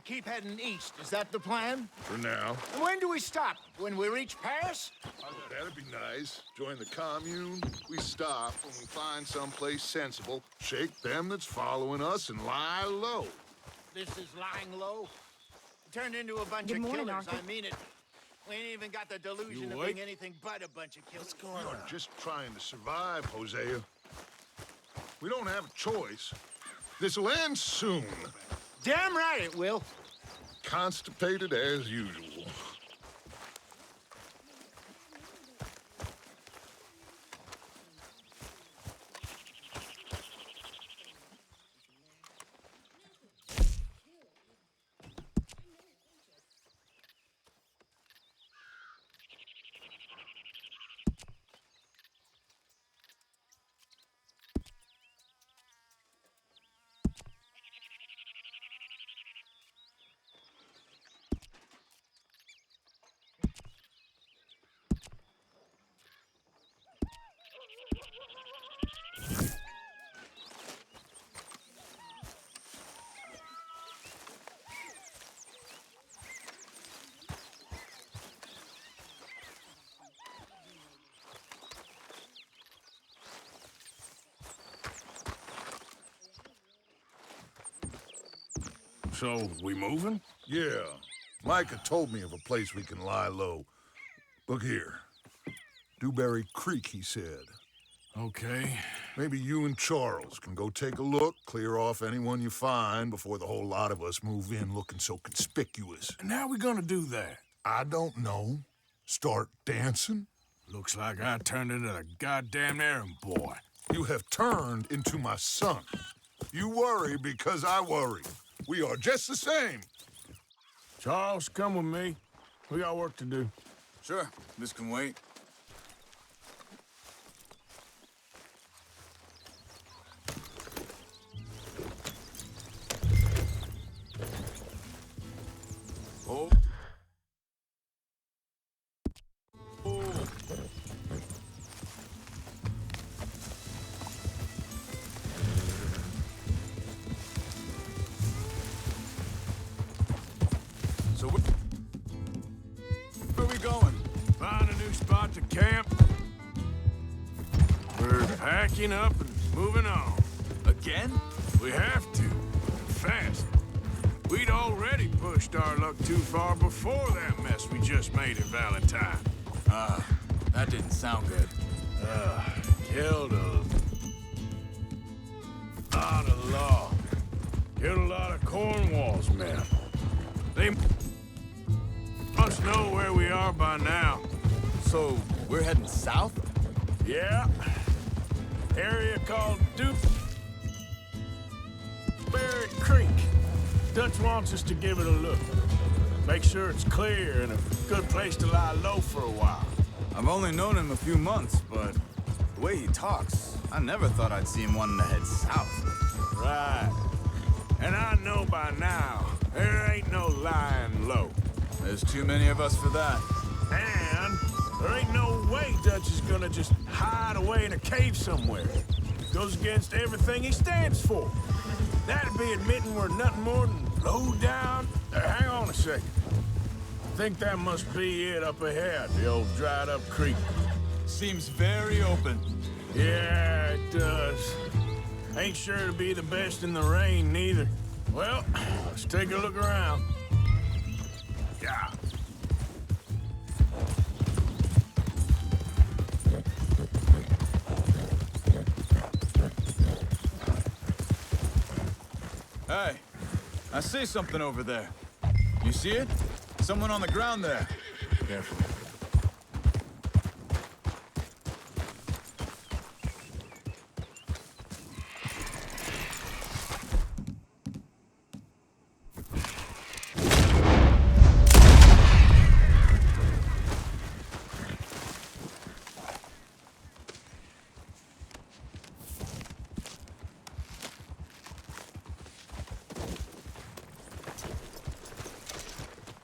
and keep heading east. Is that the plan? For now. And when do we stop? When we reach Paris? That'd be nice. Join the commune. We stop when we find someplace sensible, shake them that's following us, and lie low. This is lying low. Turned into a bunch Good of morning, killers, Arthur. I mean it. We ain't even got the delusion of awake? being anything but a bunch of killers. We are just trying to survive, Hosea. We don't have a choice. This'll end soon. Damn right it will. Constipated as usual. So, we moving? Yeah. Micah told me of a place we can lie low. Look here. Dewberry Creek, he said. Okay. Maybe you and Charles can go take a look, clear off anyone you find before the whole lot of us move in looking so conspicuous. And how we gonna do that? I don't know. Start dancing? Looks like I turned into the goddamn errand boy. You have turned into my son. You worry because I worry. We are just the same. Charles, come with me. We got work to do. Sure, this can wait. Oh. So where are we going? Find a new spot to camp. We're packing up and moving on. Again? We have to. Fast. We'd already pushed our luck too far before that mess we just made at Valentine. That didn't sound good. Killed a lot of law. Killed a lot of Cornwall's men. They must know where we are by now. So, we're heading south? Yeah. Area called Dewberry Creek. Dutch wants us to give it a look. Make sure it's clear and a good place to lie low for a while. I've only known him a few months, but the way he talks, I never thought I'd see him wanting to head south. Right. And I know by now, there ain't no lying low. There's too many of us for that. And there ain't no way Dutch is gonna just hide away in a cave somewhere. Goes against everything he stands for. That'd be admitting we're nothing more than low down. Hang on a second. I think that must be it up ahead, the old dried up creek. Seems very open. Yeah, it does. Ain't sure to be the best in the rain, neither. Well, let's take a look around. Yeah. Hey, I see something over there. You see it? Someone on the ground there. Careful.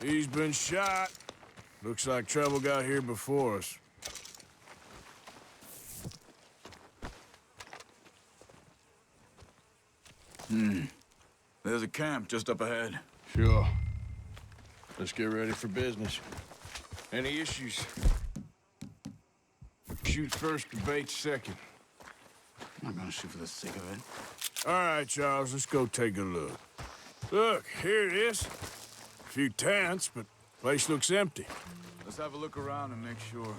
He's been shot. Looks like trouble got here before us. There's a camp just up ahead. Sure. Let's get ready for business. Any issues? Shoot first, debate second. I'm not gonna shoot for the sake of it. All right, Charles, let's go take a look. Look, here it is. A few tents, but place looks empty. Let's have a look around and make sure.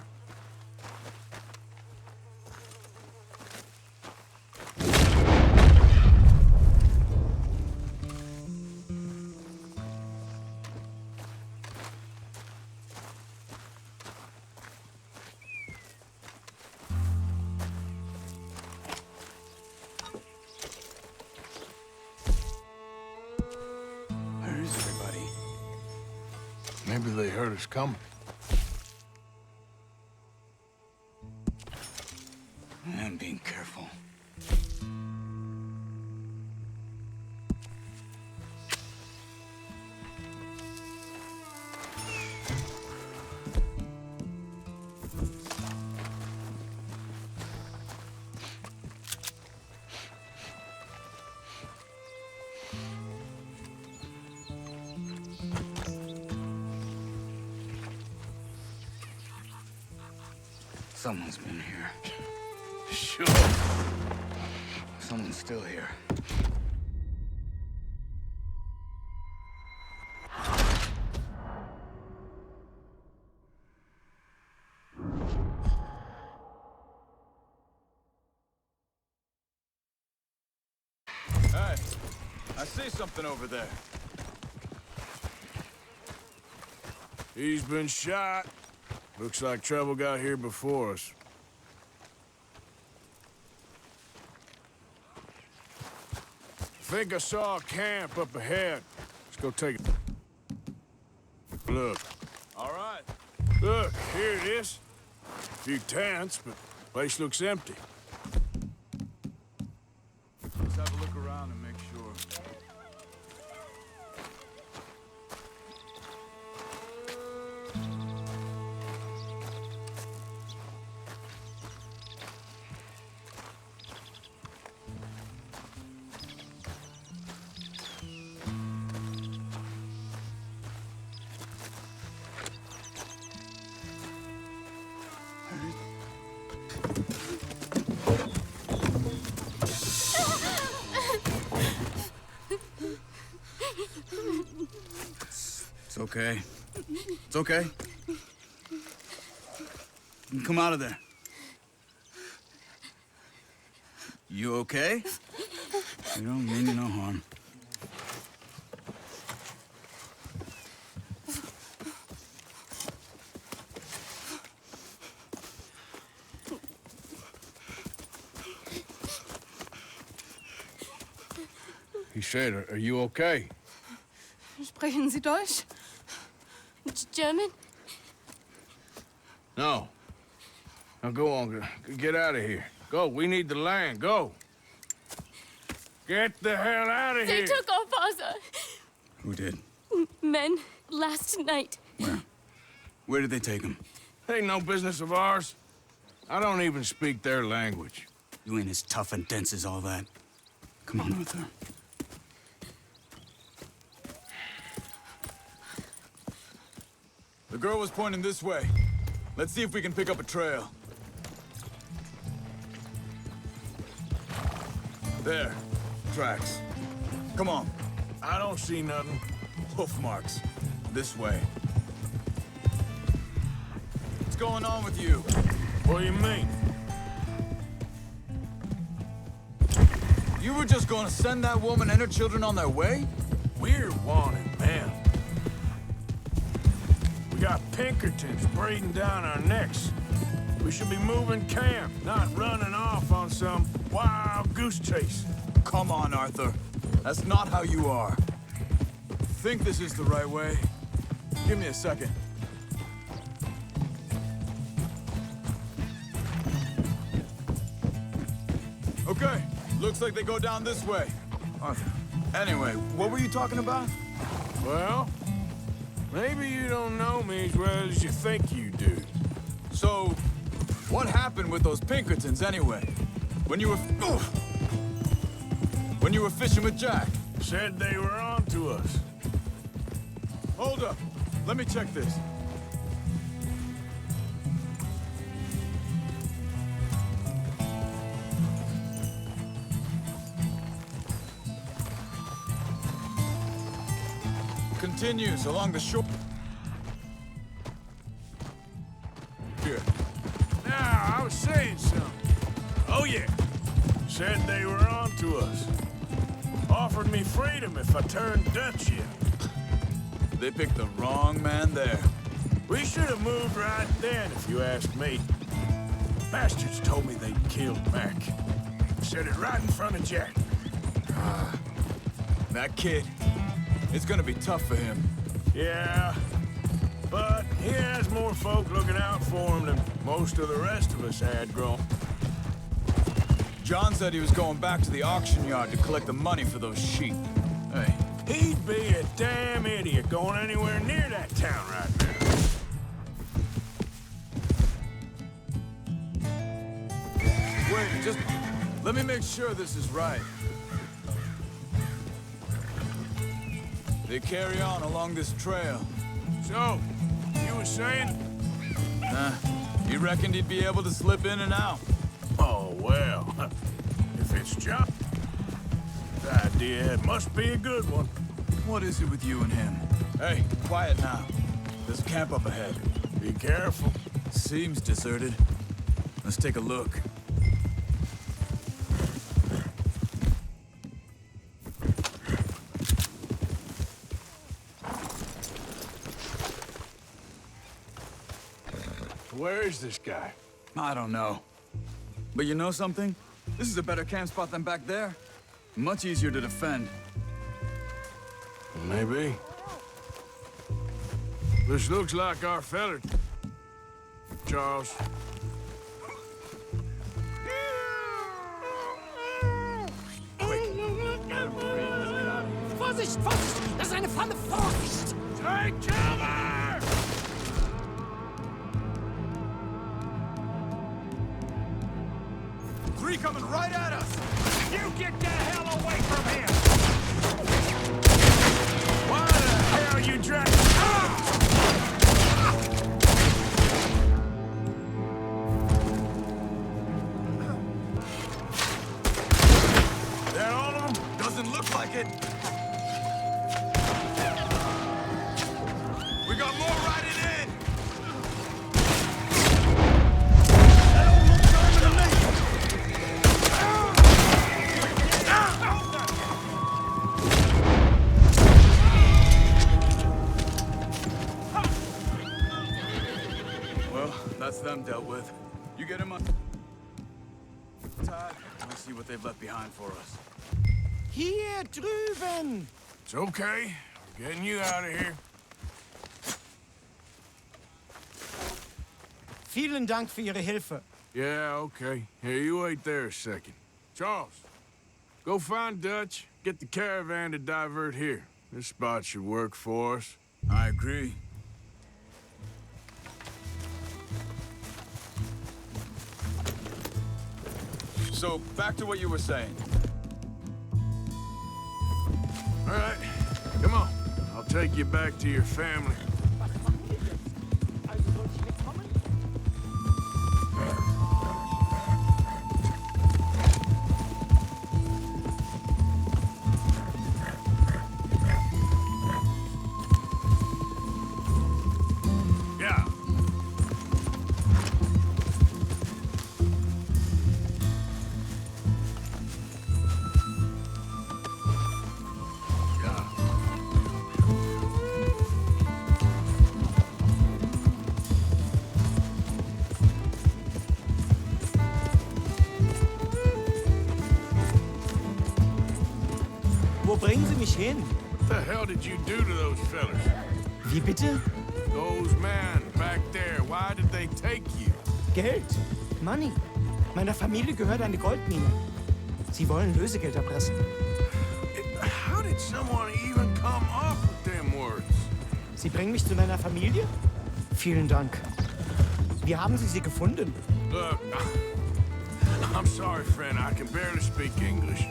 Where is everybody? Maybe they heard us coming. I'm being careful. Someone's been here. Sure. Someone's still here. Hey, I see something over there. He's been shot. Looks like trouble got here before us. I think I saw a camp up ahead. Let's go take a look. All right. Look, here it is. A few tents, but the place looks empty. Let's have a look around and make sure. It's okay. It's okay. Come out of there. You okay? You don't mean you no harm. He said, are you okay? Sprechen Sie Deutsch? German? No. Now go on, get out of here. Go, we need the land, go. Get the hell out of They here. took our father. Who did? Men, last night. Where? Where did they take him? Ain't no business of ours. I don't even speak their language. You ain't as tough and dense as all that. Come on, Arthur. The girl was pointing this way. Let's see if we can pick up a trail. There. Tracks. Come on. I don't see nothing. Hoof marks. This way. What's going on with you? What do you mean? You were just gonna send that woman and her children on their way? We're wanted, man. We got Pinkertons breathing down our necks. We should be moving camp, not running off on some wild goose chase. Come on, Arthur. That's not how you are. Think this is the right way? Give me a second. Okay, looks like they go down this way. Arthur. Anyway, what were you talking about? Well, maybe you don't know me as well as you think you do. So, what happened with those Pinkertons anyway? When you were fishing with Jack? Said they were on to us. Hold up. Let me check this. Continues along the shore. Here. Now, I was saying something. Oh, yeah. Said they were on to us. Offered me freedom if I turned Dutch yet. They picked the wrong man there. We should have moved right then, if you ask me. Bastards told me they'd killed Mac. Said it right in front of Jack. That kid, it's gonna be tough for him. Yeah, but he has more folk looking out for him than most of the rest of us had grown. John said he was going back to the auction yard to collect the money for those sheep. Hey, He'd be a damn idiot going anywhere near that town right now. wait, just let me make sure this is right. They carry on along this trail. So, you were saying? He reckoned he'd be able to slip in and out. Oh, well, if it's John, the idea must be a good one. What is it with you and him? Hey, quiet now. There's a camp up ahead. Be careful. Seems deserted. Let's take a look. Where is this guy? I don't know. But you know something? This is a better camp spot than back there. Much easier to defend. Maybe. This looks like our feller. Charles. Vorsicht, Vorsicht! Das ist eine Falle! Vorsicht! Take cover! Three coming right at us! You get the hell away from here! Why the hell you dragging? That all of them? Doesn't look like it. We got more riding in! Well, that's them dealt with. You get him on. Todd, let's see what they've left behind for us. Hier drüben! It's okay. We're getting you out of here. Vielen Dank für Ihre Hilfe. Yeah, okay. Here, you wait there a second. Charles, go find Dutch. Get the caravan to divert here. This spot should work for us. I agree. So, back to what you were saying. All right, come on. I'll take you back to your family. Yeah. Wo bringen Sie mich hin? What the hell did you do to those fellas? Wie bitte? Those men back there, why did they take you? Geld. Money. Meiner Familie gehört eine Goldmine. Sie wollen Lösegeld erpressen. How did someone even come up with them words? Sie bringen mich zu deiner Familie? Vielen Dank. Wie haben Sie sie gefunden? Look, I'm sorry, friend. I can barely speak English.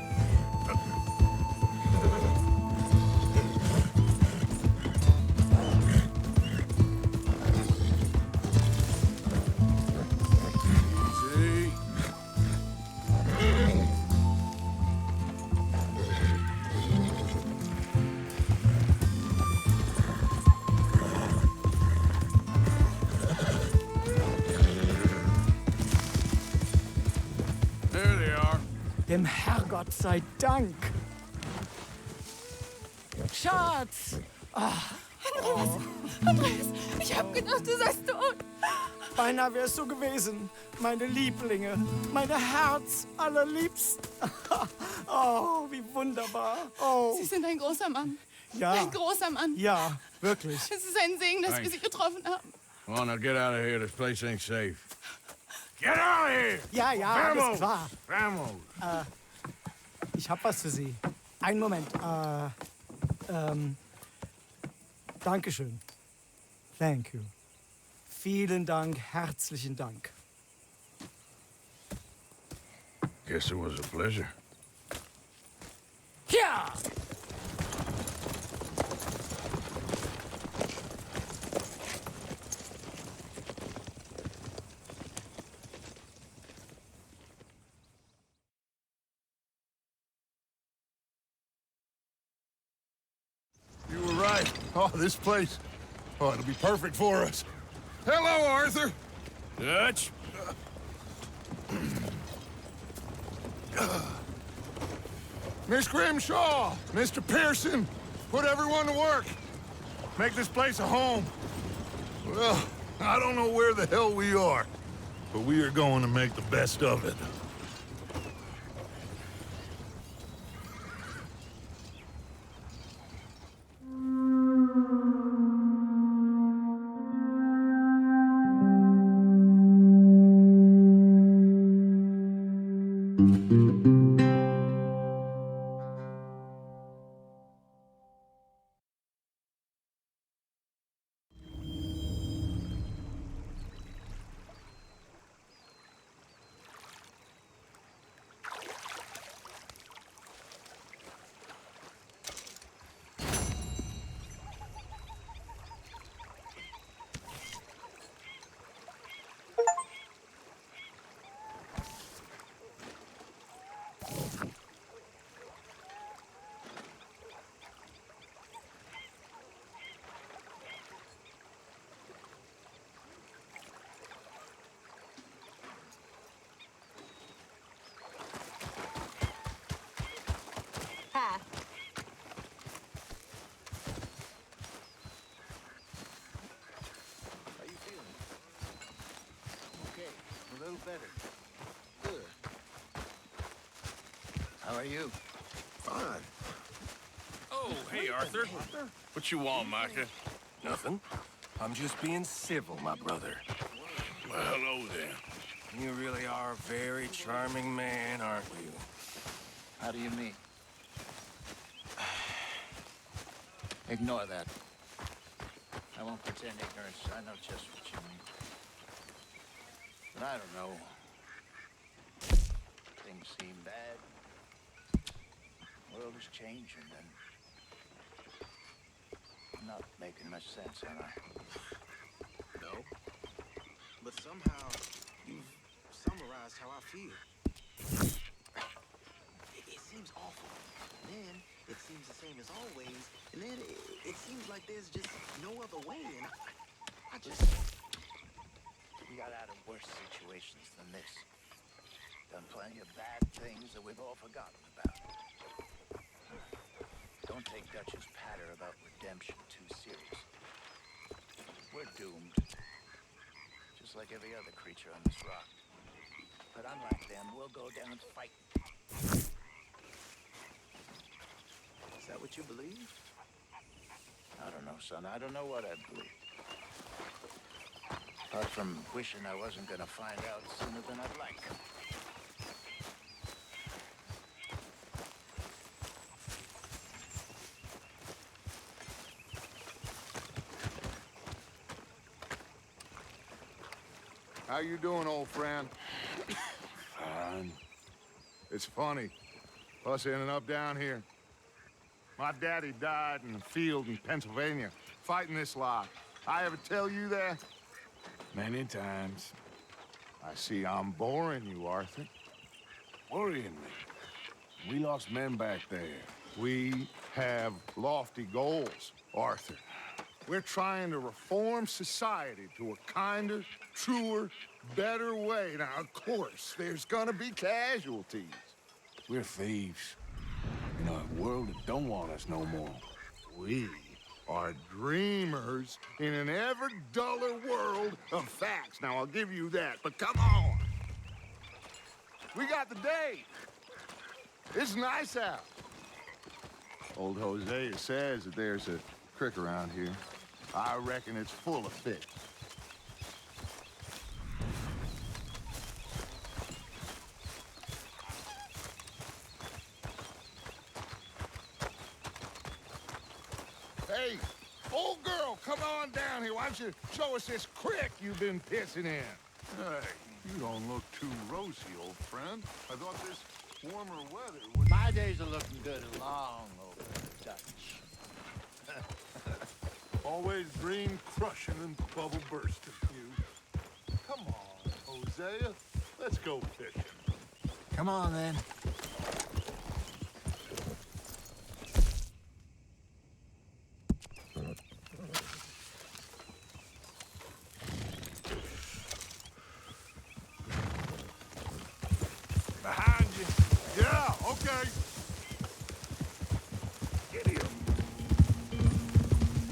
Dem Herrgott sei Dank. Schatz! Andreas, ich hab gedacht, du seist tot. Beinahe wärst du gewesen. Meine Lieblinge. Meine Herz allerliebst. Oh, wie wunderbar. Oh, Sie sind ein großer Mann. ja. Ein großer Mann. Ja, wirklich. Es ist ein Segen, dass wir Thanks. Sie getroffen haben. Come on, now get out of here. This place ain't safe. Get out of here! Ja, ja, alles klar. Vamos! Ich hab was für Sie. Einen Moment. Dankeschön. Thank you. Vielen Dank, herzlichen Dank. Guess it was a pleasure. Ja! You were right. Oh, this place. Oh, it'll be perfect for us. Hello, Arthur. Dutch? Miss Grimshaw, Mr. Pearson, put everyone to work. Make this place a home. Well, I don't know where the hell we are, but we are going to make the best of it. Hi. How you feeling? Okay, a little better. Good. How are you? Fine. Oh, hey, Arthur. What you want, Micah? Nothing. I'm just being civil, my brother. Well, hello then. You really are a very charming man, aren't you? How do you mean? Ignore that. I won't pretend ignorance. I know just what you mean. But I don't know. Things seem bad. The world is changing, and I'm not making much sense, am I? No. But somehow, you've summarized how I feel. It seems awful. Then, it seems the same as always. And then, it seems like there's just no other way. And I just... We got out of worse situations than this. Done plenty of bad things that we've all forgotten about. Don't take Dutch's patter about redemption too serious. We're doomed. Just like every other creature on this rock. But unlike them, we'll go down fighting. Is that what you believe? I don't know, son. I don't know what I believe. Apart from wishing I wasn't gonna find out sooner than I'd like. How you doing, old friend? Fine. It's funny, us ending up down here. My daddy died in the field in Pennsylvania, fighting this lot. I ever tell you that? Many times. I see I'm boring you, Arthur. Worrying me. We lost men back there. We have lofty goals, Arthur. We're trying to reform society to a kinder, truer, better way. Now, of course, there's gonna be casualties. We're thieves. In a world that don't want us no more. We are dreamers in an ever duller world of facts. Now, I'll give you that, but come on. We got the day. It's nice out. Old Hosea says that there's a creek around here. I reckon it's full of fish. Hey, old girl, come on down here. Why don't you show us this creek you've been pissing in? Hey, you don't look too rosy, old friend. I thought this warmer weather would... My days are looking good and long over, Dutch. Always dream crushing and bubble bursting, you. Come on, Hosea. Let's go fishing. Come on, then. Behind you. Yeah, okay. Get him.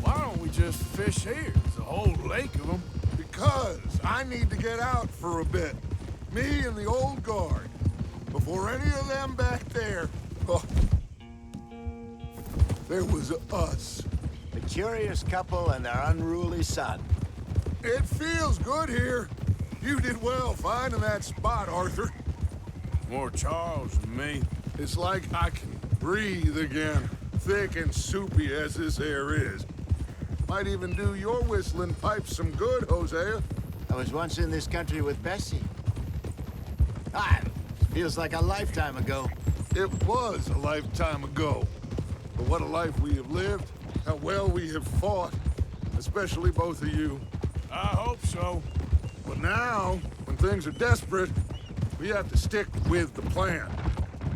Why don't we just fish here? There's a whole lake of them. Because I need to get out for a bit. Me and the old guard. Before any of them back there. Oh, there was us. The curious couple and their unruly son. It feels good here. You did well finding that spot, Arthur. More Charles than me. It's like I can breathe again. Thick and soupy as this air is. Might even do your whistling pipes some good, Hosea. I was once in this country with Bessie. Ah, feels like a lifetime ago. It was a lifetime ago. But what a life we have lived. How well we have fought. Especially both of you. I hope so. But now, when things are desperate, we have to stick with the plan.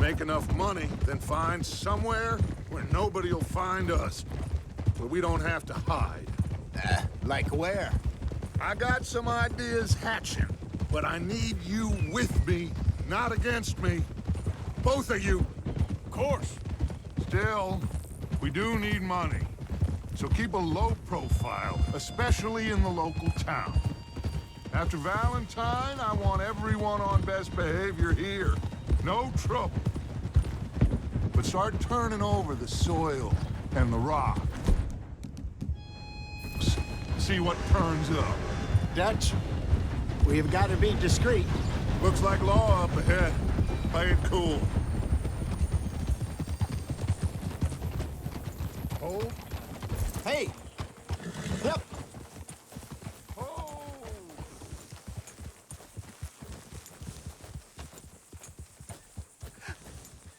Make enough money, then find somewhere where nobody will find us. Where we don't have to hide. Like where? I got some ideas hatching, but I need you with me, not against me. Both of you. Of course. Still, we do need money. So keep a low profile, especially in the local town. After Valentine, I want everyone on best behavior here. No trouble. But start turning over the soil and the rock. See what turns up. Dutch, we've got to be discreet. Looks like law up ahead. Play it cool. Hold. Hey! Yep. Oh.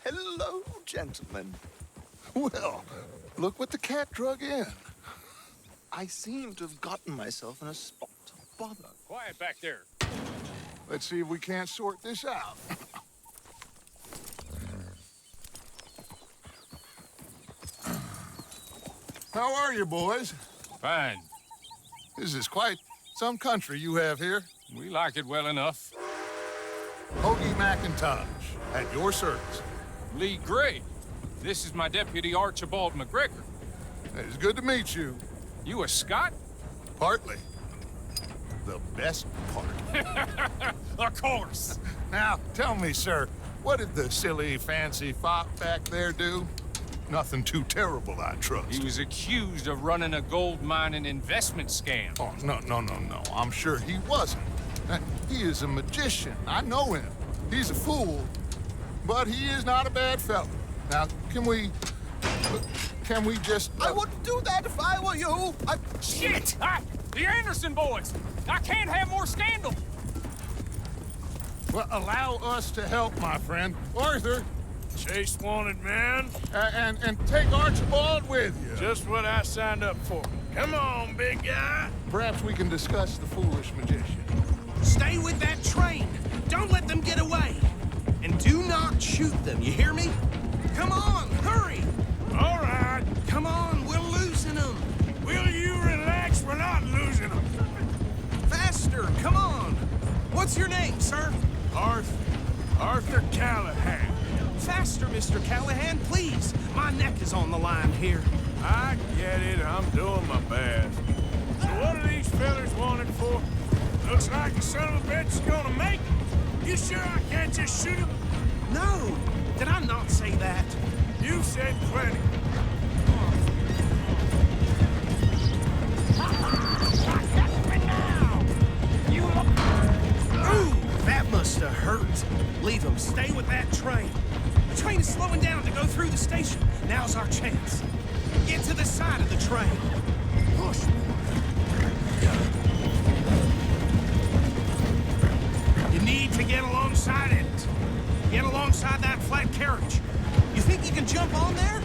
Hello, gentlemen. Well, look what the cat drug in. I seem to have gotten myself in a spot of bother. Quiet back there. Let's see if we can't sort this out. How are you, boys? Fine. This is quite some country you have here. We like it well enough. Hoagie McIntosh, at your service. Lee Gray. This is my deputy, Archibald McGregor. It's good to meet you. You a Scot? Partly. The best part. Of course. Now, tell me, sir, what did the silly, fancy fop back there do? Nothing too terrible, I trust. He was accused of running a gold mining investment scam. Oh, no. I'm sure he wasn't. He is a magician. I know him. He's a fool, but he is not a bad fellow. Now, can we just... I wouldn't do that if I were you. Shit! The Anderson boys! I can't have more scandal! Well, allow us to help, my friend. Arthur, Chase wanted man. and take Archibald with you. Just what I signed up for. Come on, big guy. Perhaps we can discuss the foolish magician. Stay with that train. Don't let them get away. And do not shoot them, you hear me? Come on, hurry! All right. Come on, we're losing them. Will you relax? We're not losing them. Faster, come on. What's your name, sir? Arthur Callahan. Faster, Mr. Callahan, please. My neck is on the line here. I get it. I'm doing my best. So what are these fellas wanted for? Looks like the son of a bitch is gonna make it. You sure I can't just shoot him? No! Did I not say that? You said plenty. Ooh, that must have hurt. Leave him. Stay with that train. The train is slowing down to go through the station. Now's our chance. Get to the side of the train. Push. You need to get alongside it. Get alongside that flat carriage. You think you can jump on there?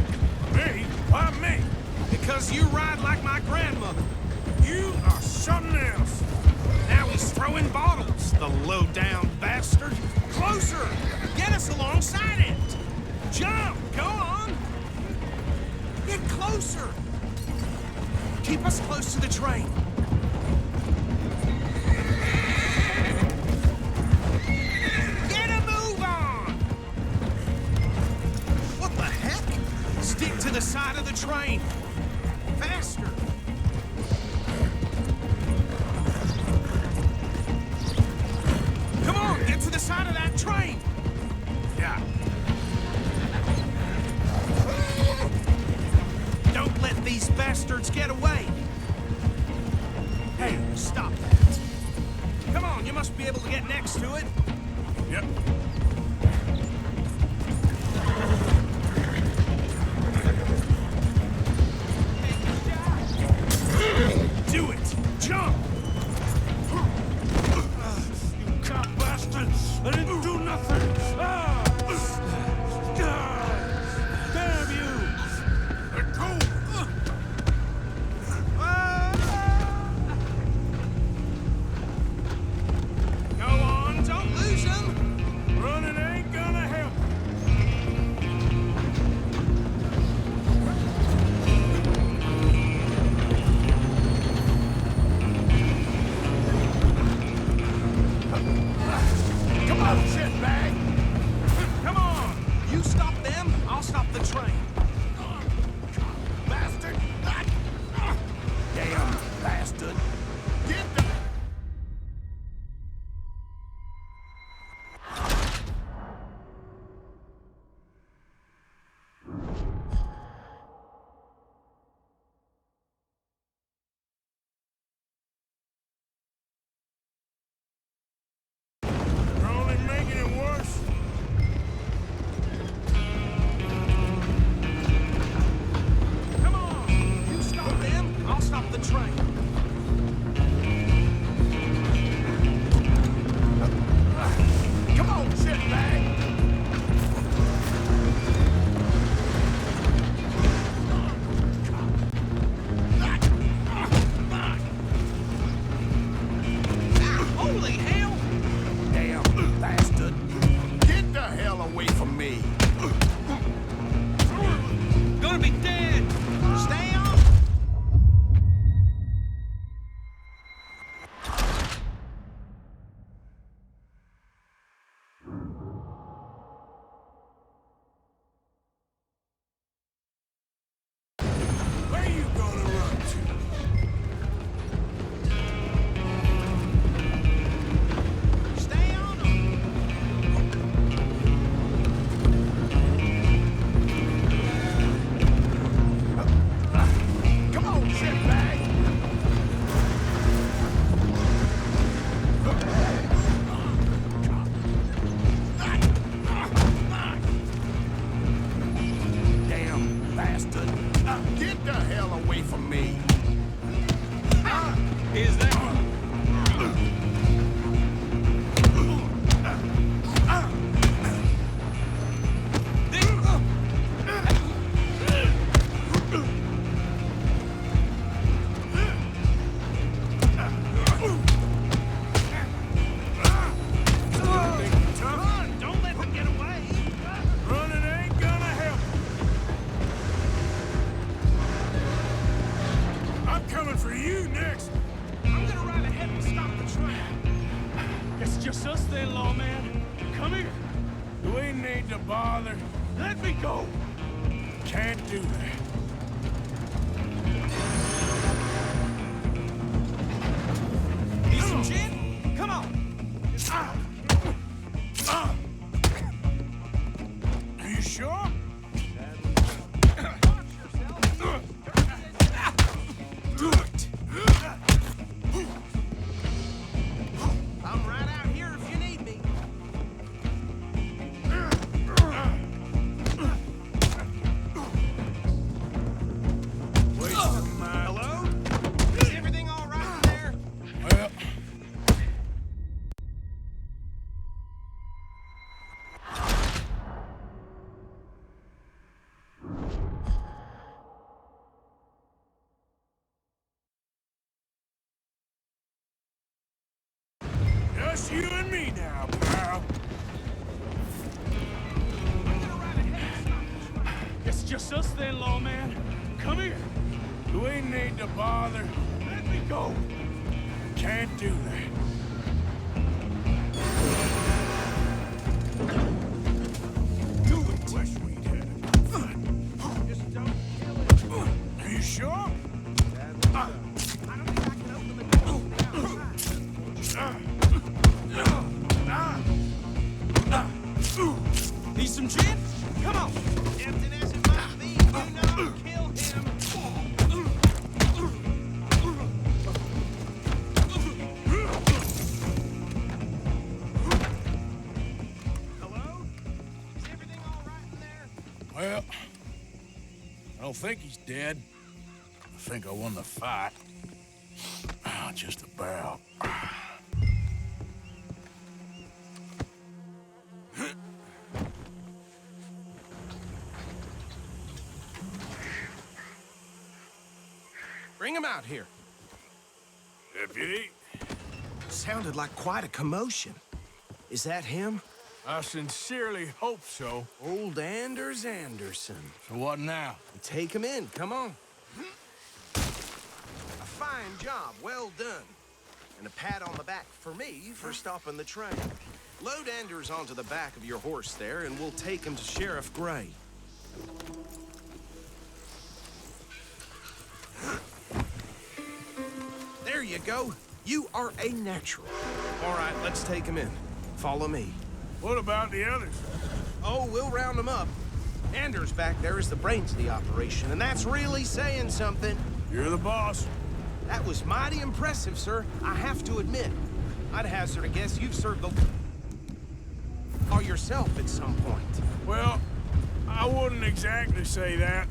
Me? Why me? Because you ride like my grandmother. You are something else. Now he's throwing bottles, the low-down bastard. Closer! Get us alongside it! Jump! Go on! Get closer! Keep us close to the train. Get a move on! What the heck? Stick to the side of the train. Faster! Come on, get to the side of that train! Yeah. Don't let these bastards get away! Hey, stop that. Come on, you must be able to get next to it. Yep. Do it! Jump! You cop bastard! I didn't do nothing! Ah! Damn you! Let go! Go on, don't lose him! Running ain't gonna help. Come on, shitbag! Come on! You stop them, I'll stop the train. Bastard! Damn bastard! Get the... You're only making it worse. Come on! You stop them, I'll stop the train. Come on, shitbag! Holy hell! Damn bastard! Get the hell away from me! Gonna be dead! Stay on! Where you gonna run to? Stay on 'em. Come on, shitbag! Damn bastard! Get the hell away from me! Is that... Tough? Run! Don't let them get away! Running ain't gonna help. I'm coming for you next. I'm gonna ride ahead and stop the train. It's just us then, lawman. Come here. Do we need to bother? Let me go! Can't do that. Need some gin? Come on! Are you sure? Do it! I'm right out here if you need me. Wait a minute. Hello? Is everything all right in there? Well... Just you and me now, pal. It's just us then, lawman. Come here. Do we need to bother? Let me go. Can't do that. Do it! Wish we'd had it. Just don't kill it. Are you sure? I don't think I can open the door from the outside. Need some gin? Come on! Empty as it might be, do not kill him! Hello? Is everything all right in there? Well, I don't think he's dead. I think I won the fight. Just about. Bring him out here. Deputy, Sounded like quite a commotion. Is that him? I sincerely hope so. Old Anders Anderson. So what now? Take him in, come on. A fine job, well done. And a pat on the back for me for stopping the train. Load Anders onto the back of your horse there, and we'll take him to Sheriff Gray. There you go. You are a natural. All right, let's take him in. Follow me. What about the others? Oh, we'll round them up. Anders back there is the brains of the operation, and that's really saying something. You're the boss. That was mighty impressive, sir. I have to admit. I'd hazard a guess you've served the law yourself at some point. Well, I wouldn't exactly say that.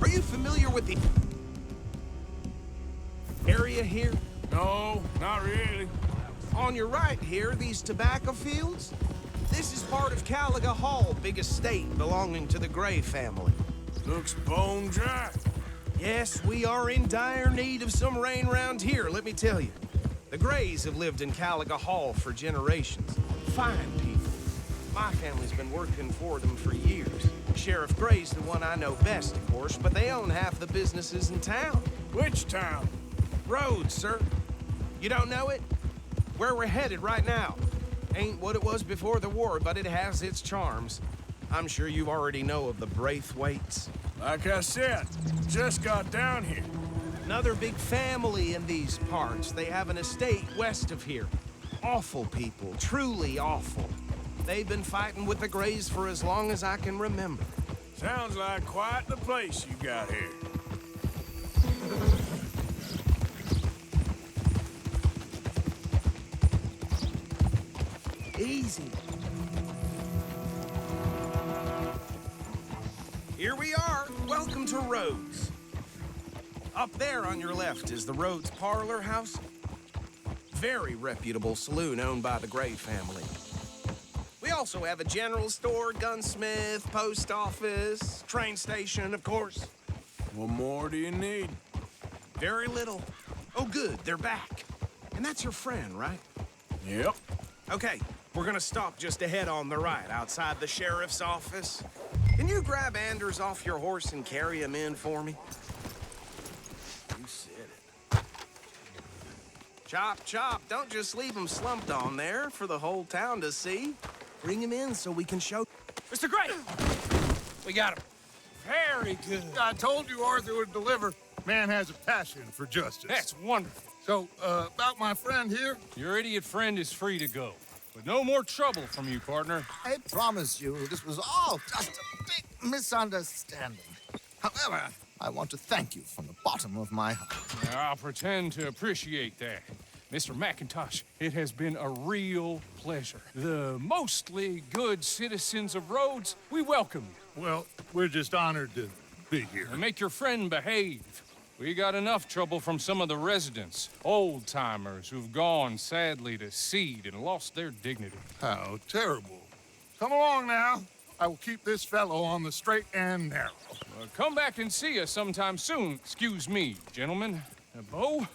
Are you familiar with the area here? No, not really. On your right here, these tobacco fields? This is part of Caliga Hall, big estate belonging to the Gray family. Looks bone dry. Yes, we are in dire need of some rain round here, let me tell you. The Grays have lived in Caliga Hall for generations. Fine people. My family's been working for them for years. Sheriff Gray's the one I know best, of course, but they own half the businesses in town. Which town? Rhodes, sir. You don't know it? Where we're headed right now. Ain't what it was before the war, but it has its charms. I'm sure you already know of the Braithwaites. Like I said, just got down here. Another big family in these parts. They have an estate west of here. Awful people, truly awful. They've been fighting with the Grays for as long as I can remember. Sounds like quite the place you got here. Easy. Here we are. Welcome to Rhodes. Up there on your left is the Rhodes Parlor House. Very reputable saloon owned by the Gray family. We also have a general store, gunsmith, post office, train station, of course. What more do you need? Very little. Oh, good, they're back. And that's your friend, right? Yep. Okay, we're gonna stop just ahead on the right, outside the sheriff's office. Can you grab Anders off your horse and carry him in for me? You said it. Chop, chop. Don't just leave him slumped on there for the whole town to see. Bring him in so we can show... Mr. Gray! We got him. Very good. I told you Arthur would deliver. Man has a passion for justice. That's wonderful. So, about my friend here? Your idiot friend is free to go. But no more trouble from you, partner. I promise you, this was all just a big misunderstanding. However, I want to thank you from the bottom of my heart. I'll pretend to appreciate that. Mr. McIntosh, it has been a real pleasure. The mostly good citizens of Rhodes, we welcome you. Well, we're just honored to be here. And make your friend behave. We got enough trouble from some of the residents, old-timers who've gone, sadly, to seed and lost their dignity. How terrible. Come along now. I will keep this fellow on the straight and narrow. Come back and see us sometime soon. Excuse me, gentlemen. Bo,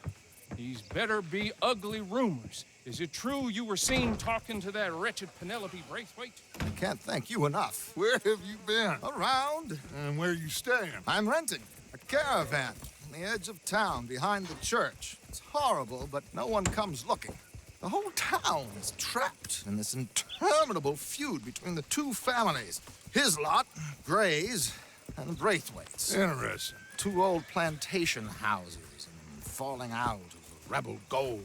these better be ugly rumors. Is it true you were seen talking to that wretched Penelope Braithwaite? I can't thank you enough. Where have you been? Around. And where you staying? I'm renting a caravan on the edge of town behind the church. It's horrible, but no one comes looking. The whole town is trapped in this interminable feud between the two families. His lot, Gray's, and Braithwaite's. Interesting. Two old plantation houses and falling out of rebel gold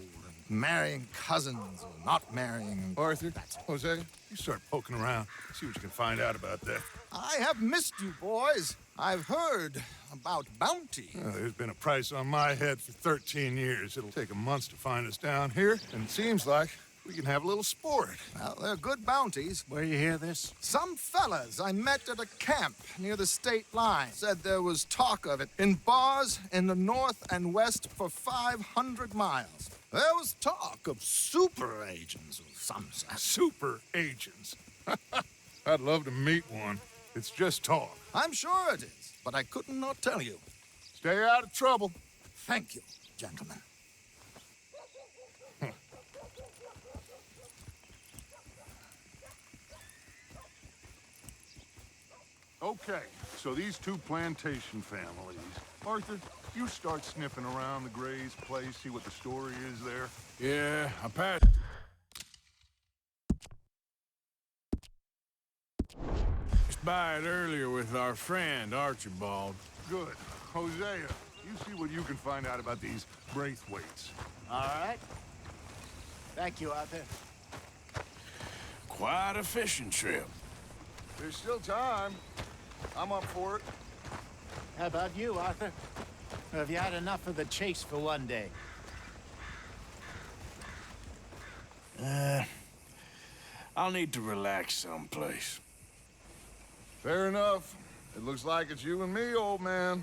and marrying cousins or not marrying. Arthur, Hosea, you start poking around. See what you can find out about that. I have missed you, boys. I've heard about bounty. There's been a price on my head for 13 years. It'll take a month to find us down here, and it seems like we can have a little sport. Well, they're good bounties. Where you hear this? Some fellas I met at a camp near the state line said there was talk of it in bars in the north and west for 500 miles. There was talk of super agents of some sort. Super agents. I'd love to meet one. It's just talk. I'm sure it is, but I couldn't not tell you. Stay out of trouble. Thank you, gentlemen. Okay, so these two plantation families. Arthur, you start sniffing around the Gray's place, see what the story is there. Yeah, I passed by it earlier with our friend, Archibald. Good. Hosea, you see what you can find out about these Braithwaites. All right. Thank you, Arthur. Quite a fishing trip. There's still time. I'm up for it. How about you, Arthur? Or have you had enough of the chase for one day? I'll need to relax someplace. Fair enough. It looks like it's you and me, old man.